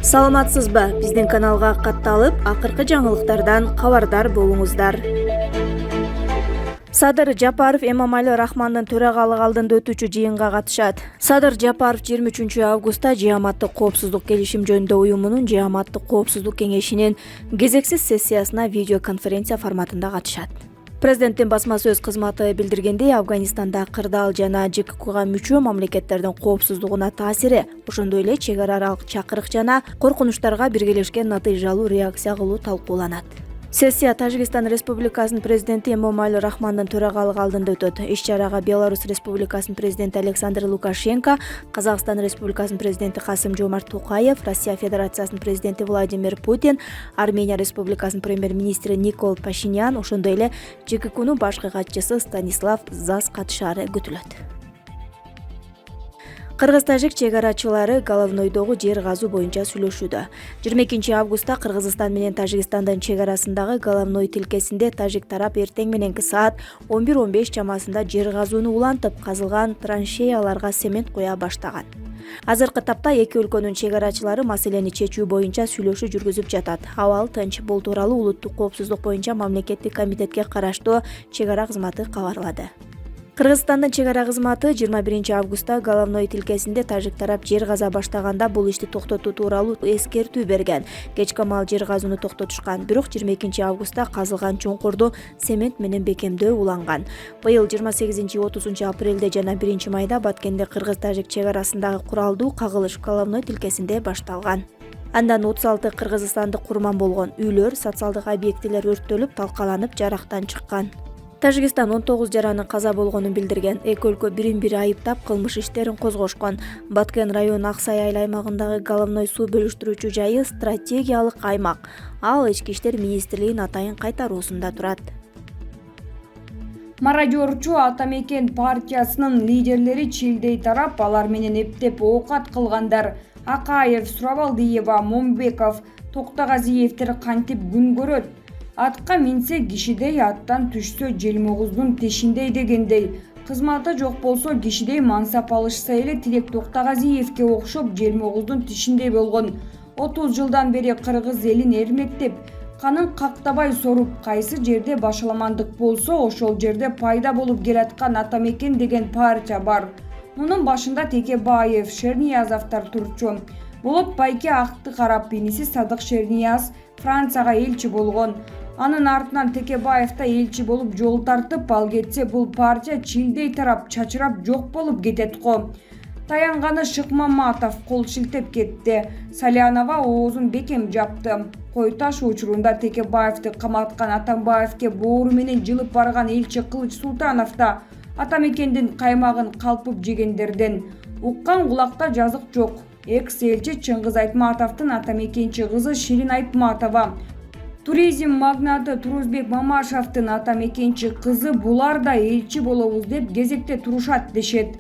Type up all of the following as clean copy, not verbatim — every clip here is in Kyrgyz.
Саламатсызбы? Биздин каналга катталып, акыркы жаңылыктардан кабардар болуңуздар. Садыр Жапаров Эмомали Рахмандын төрагалык алдында өтүүчү жыйынга катышат. Садыр Жапаров 23 августта Жааматтык коопсуздук келишим жөнүндө уюмунун Жааматтык коопсуздук кеңешинин кезексиз сессиясына видеоконференция форматында катышат. Президенттин басма сөз кызматы билдиргендей, Афганистанда кырдаал жана ЖККга мүчө мамлекеттердин коопсуздугуна таасири, ошондой эле чек ара аралык чакырык жана коркунучтарга биргелешкен натыйжалуу реакция кылуу талкууланат. Сессия Тажикстан Республикасынын президенти Эмомали Рахмандын төрагалык алдында өтөт. Иш-чарага Беларусь Республикасынын президенти Александр Лукашенко, Казакстан Республикасынын президенти Касым-Жомарт Токаев, Россия Федерациясынын президенти Владимир Путин, Армения Республикасынын премьер-министри Никол Пашинян, ошондой эле ЖККнын башкы катчысы Станислав Зас катышаары күтүлөт. Кыргыз-тажик чек арачылары Головнойдогу жер казуу боюнча сүйлөшүүдө. 22 августта Кыргызстан менен Тажикстандын чек арасындагы Головной тилкесинде тажик тарап эртең мененки саат 11:15 чамасында жер казууну улантып, казылган траншеяларга цемент куя баштаган. Азыркы тапта эки өлкөнүн чек арачылары маселени чечүү боюнча сүйлөшүү жүргүзүп жатат. Абал тынч. Бул тууралуу улуттук коопсуздук боюнча мамлекеттик комитетке караштуу чек ара кызматы кабарлады. Кыргызстандын чек ара кызматы 21 августта Головной тилкесинде тажик тарап жер каза баштаганда бул ишти токтотуу тууралуу эскертүү берген. Кечке маал жер казууну токтотушкан, бирок 22 августта казылган чуңкурду цемент менен бекемдөө уланган. Быйыл 28-30 апрелде жана 1 майда Баткенде кыргыз-тажик чек арасындагы куралдуу кагылыш Головной тилкесинде башталган. Андан 36 кыргызстандык курман болгон. Үйлөр, социалдык объектилер өрттөлүп, талкаланып, жарактан чыккан. Тажикстан 19 жаранын каза болгонун билдирген. Эки өлкө бирин-бири айыптап кылмыш иштерин козгошкон. Баткен району Аксай айыл аймагындагы Головной суу бөлүштүрүүчү жайы стратегиялык аймак. Ал Ички иштер министрлигинин атайын кайтаруусунда турат. Мародерчу Атамекен партиясынын лидерлери чилдей тарап, алар менен эптеп оокат кылгандар Акаев, Сурабалдиева, Момбеков, Токтогазиевдер кантип күн көрөт? Атка минсе кишидей, аттан түшсө желмогуздун тешиндей дегендей. Кызматы жок болсо кишидей мансап алышса эле Тилек Токтогазиевке окшоп желмогуздун тишиндей болгон. 30 жылдан бери кыргыз элин эрмектеп, канын кактабай соруп, кайсы жерде башаламандык болсо ошол жерде пайда болуп келаткан Атамекен деген партия бар. Мунун башында Текебаев, Шерниязовдор турчу. Болот Байке акты карап, иниси Садык Шернияз Францияга элчи болгон. Анын артынан Текебаев да элчи болуп жол тартып, ал кетсе бул партия чилдей тарап, чачырап жок болуп кетет го. Таянганы Шыкмаматов кол шилтеп кетти. Салянова оозун бекем жапты. Койташ учурунда Текебаевди каматкан Атамбаевке боору менен жылып барган элчи Кылыч Султанов да Атамекендин каймагын калпып жегендерден. Уккан кулакта жазык жок. Экс-элчи Чыңгыз Айтматовдун Атамекенчи кызы Ширин Айтматова, туризм магнаты Турузбек Мамашевдин Атамекенчи кызы булар да элчи болобуз деп кезекте турушат дешет.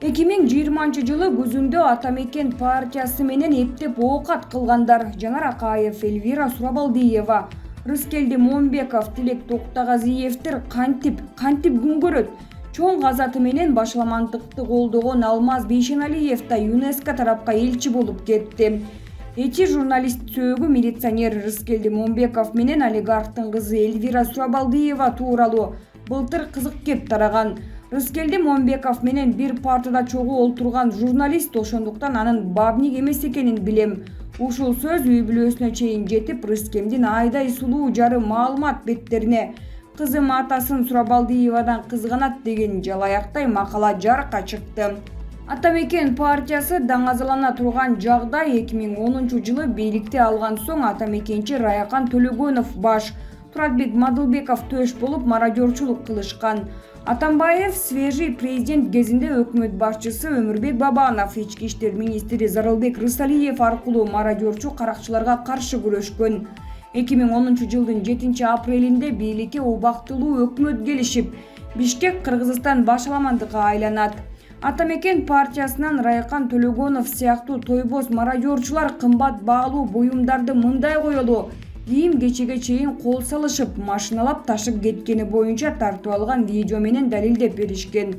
2020 жылы күзүндө Атамекен партиясы менен эптеп оокат кылгандар Жанар Акаев, Эльвира Сурабалдиева, Рыскелди Момбеков, Тилек Токтогазиевдер кантип күн көрөт? Чоң казаты менен башаламандыкты колдогон Алмаз Бейшеналиев да ЮНЕСКО тарапка элчи болуп кетти. Эти журналист сөөгү милиционер Рыскелди Момбеков менен олигархтын кызы Эльвира Сурабалдиева тууралуу былтыр кызык кеп тараган. Рыскелди Момбеков менен бир партада чогуу олтурган журналист, ошондуктан анын бабник эмес экенин билем. Ушул сөз үй бүлөсүнө чейин жетип, Рыскемдин айдай сулуу жары маалымат беттерине кызым атасын Сурабалдиевадан кызганат деген жалаяктай макала жарыкка чыкты. Атамекен партиясы даңазалана турган жагдай 2010 жылы бийликти алган соң Атамекенчи Раякан Төлөгөнов баш, Туратбек Мадылбеков төш болуп мародерчулук кылышкан. Атамбаев свежий президент кезинде өкмөт башчысы Өмүрбек Бабанов, ички иштер министри Зарылбек Рысалиев аркылуу мародерчу каракчыларга каршы күрөшкөн. 2010 жылдын 7 апрелинде бийликке убактылуу өкмөт келишип, Бишкек Кыргызстан башаламандыкка айланат. Атамекен партиясынан Раякан Төлөгөнов сыяктуу тойбоз мародерчулар кымбат баалуу буюмдарды мындай коелу кийим кечеге чейин кол салышып, машиналап ташып кеткени боюнча тартып алган видео менен далилдеп беришкен.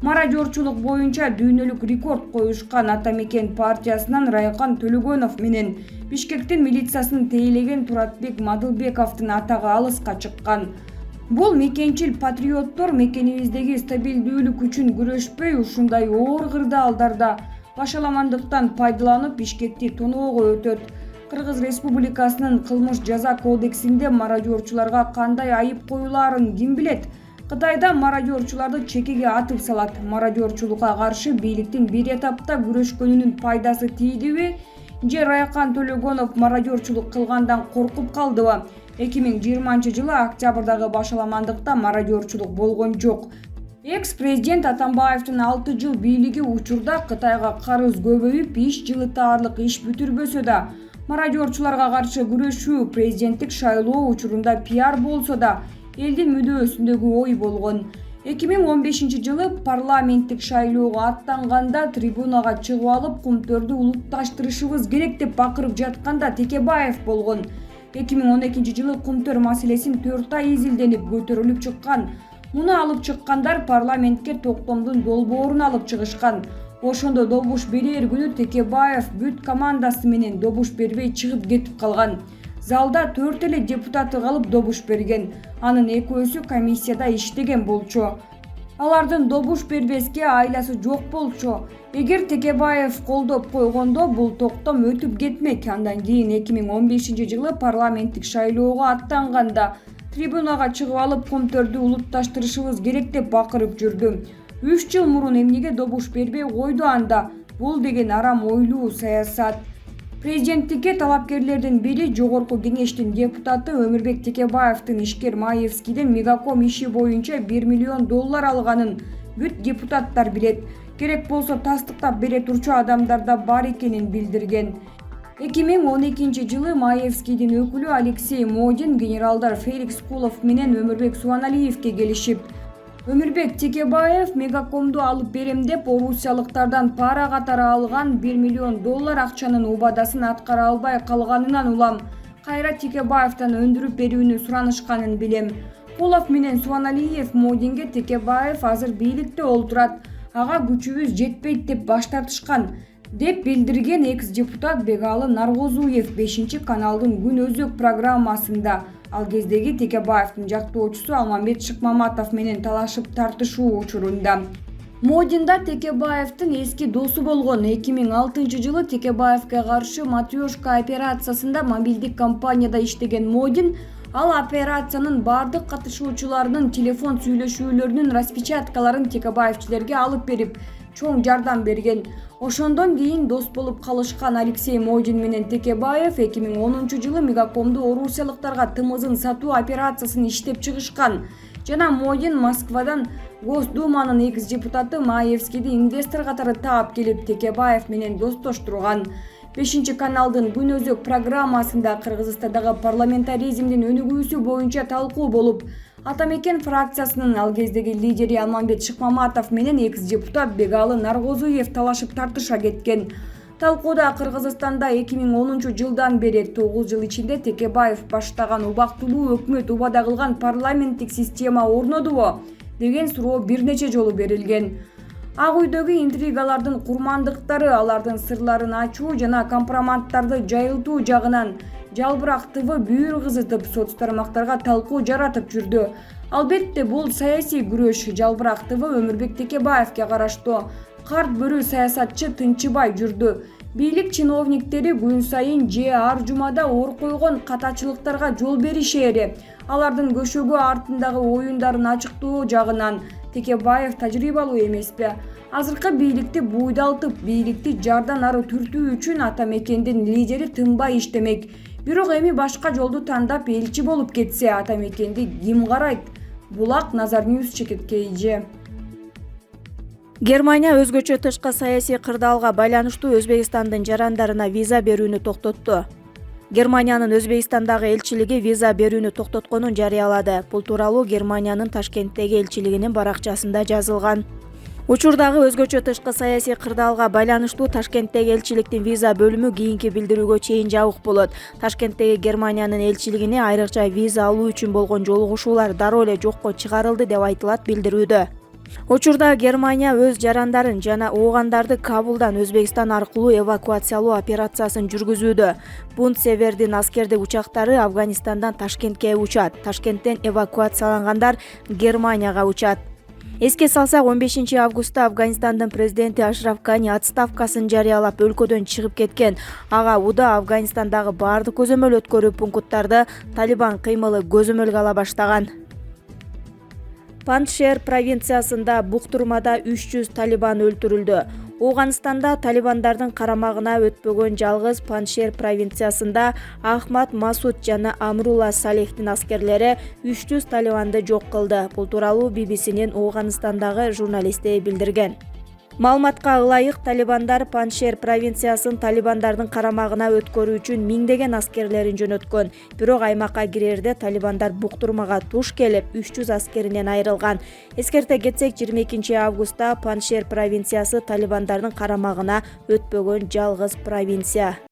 Мародерчулук боюнча дүйнөлүк рекорд коюшкан Атамекен партиясынан Райкан Төлөгөнов менен Бишкектин милициясын тейлеген Туратбек Мадылбековдун атагы алыска чыккан. Бул мекенчил патриоттор мекенибиздеги стабилдүүлүк үчүн күрөшпөй, ушундай оор кырдаалдарда башаламандыктан пайдаланып Бишкекти тоноого өтөт. Кыргыз Республикасынын кылмыш жаза кодексинде мародерчуларга кандай айып коюлаарын ким билет? Кытайда мародерчуларды чекеге атып салат. Мародерчулукка каршы бийликтин бир этапта күрөшкөнүнүн пайдасы тийдиби? Же Райкан Төлөгөнов мародерчулук кылгандан коркуп калдыбы? 2020-жылы октябрдагы башаламандыкта мародерчулук болгон жок. Экс-президент Атамбаевдин 6 жыл бийлиги учурда Кытайга карыз көбөйүп, иш жылытаарлык иш бүтүрбөсө да, мародерчуларга каршы күрөшүү президенттик шайлоо учурунда пиар болсо да, элдин мүдөөсүндөгү ой болгон. 2015-жылы парламенттик шайлоого аттанганда трибунага чыгып алып, кумтөрдү улутташтырышыбыз керек деп бакырып жатканда Текебаев болгон. 2012-жылы кумтөр маселесин 4 ай изилденип көтөрүлүп чыккан. Муну алып чыккандар парламентке токтомдун долбоорун алып чыгышкан. Ошондо добуш берер күнү Текебаев бүт командасы менен добуш бербей чыгып кетип калган. Залда 4 эле депутаты калып добуш берген. Анын экөөсү комиссияда иштеген болчу. Алардын добуш бербеске айласы жок болчу. Эгер Текебаев колдоп койгондо бул токтом өтүп кетмек. Андан кийин 2015-жылы парламенттик шайлоого аттанганда трибунага чыгып алып, кумтөрдү улутташтырышыбыз керек деп бакырып жүрдү. 3 жыл мурун эмнеге добуш бербей койду анда? Бул деген арам ойлуу саясат. Президенттикке талапкерлердин бири Жогорку кеңештин депутаты Өмүрбек Текебаевдин ишкер Маевскийден Мегаком иши боюнча $1 миллион алганын бүт депутаттар билет. Керек болсо тастыктап бере турчу адамдар да бар экенин билдирген. 2012-жылы Маевскийдин өкүлү Алексей Модин генералдар Феликс Кулов менен Өмүрбек Суаналиевке келишип, Өмүрбек Текебаев Мегакомду алып берем деп орусиялыктардан пара катары алган $1 миллион акчанын убадасын аткара албай калганынан улам кайра Текебаевден өндүрүп берүүнү суранышканын билем. Кулов менен Суаналиев Модинге Текебаев азыр бийликте олтурат, ага күчүбүз жетпейт деп баш тартышкан, деп билдирген экс-депутат Бегалы Наргозуев 5-каналдын Күн өзөк программасында. Ал кездеги Текебаевдин жактоочусу Алмамбет Шыкмаматов менен талашып тартышуу учурунда. Модин да Текебаевдин эски досу болгон. 2006-жылы Текебаевге каршы Матрешка операциясында мобилдик компанияда иштеген Модин ал операциянын бардык катышуучуларынын телефон сүйлөшүүлөрүнүн распечаткаларын Текебаевчилерге алып берип, чоң жардам берген. Ошондон кийин дос болуп калышкан Алексей Модин менен Текебаев 2010-жылы Мегакомду орусиялыктарга тымызын сатуу операциясын иштеп чыгышкан. Жана Модин Москвадан Госдуманын экс-депутаты Маевскийди инвестор катары таап келип, Текебаев менен достоштурган. 5-каналдын Күн өзөк программасында Кыргызстандагы парламентаризмдин өнүгүүсү боюнча талкуу болуп, Атамекен фракциясынын ал кездеги лидери Алмамбет Шыкмаматов менен экс-депутат Бегалы Наргозуев талашып тартыша кеткен. Талкууда Кыргызстанда 2010-жылдан бери 9 жыл ичинде Текебаев баштаган убактылуу өкмөт убада кылган парламенттик система орнодубу деген суроо бир нече жолу берилген. Ак үйдөгү интригалардын курмандыктары, алардын сырларын ачуу жана компроматтарды жайылтуу жагынан Жалбырак ТВ бүйүр кызытып, соц тармактарга талкуу жаратып жүрдү. Албетте бул саясий күрөш. Жалбырак ТВ Өмүрбек Текебаевге караштуу. Карт бөрү саясатчы тынчыбай жүрдү. Бийлик чиновниктери күн сайын же ар жумада ор койгон катачылыктарга жол беришери. Алардын көшөгө артындагы оюндарын ачыктоо жагынан Текебаев тажрыйбалуу эмеспи? Азыркы бийликти буйдалтып, бийликти жардан ары түртүү үчүн Атамекендин лидери тынбай иштемек. Бирок эми башка жолду тандап элчи болуп кетсе, Атамекенди ким карайт? Булак Назар Ньюс чекиткейи. Германия өзгөчө тышкы саясий кырдаалга байланыштуу Өзбекстандын жарандарына виза берүүнү токтотту. Германиянын Өзбекстандагы элчилиги виза берүүнү токтотконун жарыялады. Бул тууралуу Германиянын Ташкенттеги элчилигинин баракчасында жазылган. Учурдагы өзгөчө тышкы саясий кырдаалга байланыштуу Ташкенттеги элчиликтин виза бөлүмү кийинки билдирүүгө чейин жабык болот. Ташкенттеги Германиянын элчилигине айрыкча виза алуу үчүн болгон жолугушуулар дароо эле жокко чыгарылды деп айтылат билдирүүдө. Учурда Германия өз жарандарын жана оогандарды Кабулдан Өзбекстан аркылуу эвакуациялоо операциясын жүргүзүүдө. Бундсевердин аскердик учактары Афганистандан Ташкентке учат. Ташкенттен эвакуациялангандар Германияга учат. Эске салсак, 15 августта Афганистандын президенти Ашраф Гани отставкасын жарыялап өлкөдөн чыгып кеткен. Ага уда Афганистандагы баардык көзөмөл өткөрүү пункттарды Талибан кыймылы көзөмөлгө ала баштаган. Панджшер провинциясында буктурмада 300 талибан өлтүрүлдү. Ооганстанда талибандардын карамагына өтпөгөн жалгыз Панджшер провинциясында Ахмад Масуд жана Амрула Салехтин аскерлери 300 талибанды жок кылды. Бул тууралуу BBC'нин Ооганстандагы журналисти билдирген. Маалыматка ылайык, талибандар Панджшер провинциясын талибандардын карамагына өткөрүү үчүн миңдеген аскерлерин жөнөткөн. Бирок аймакка кирерде талибандар буктурмага туш келип, 300 аскеринен айрылган. Эскерте кетсек, 22 августта Панджшер провинциясы талибандардын карамагына өтпөгөн жалгыз провинция.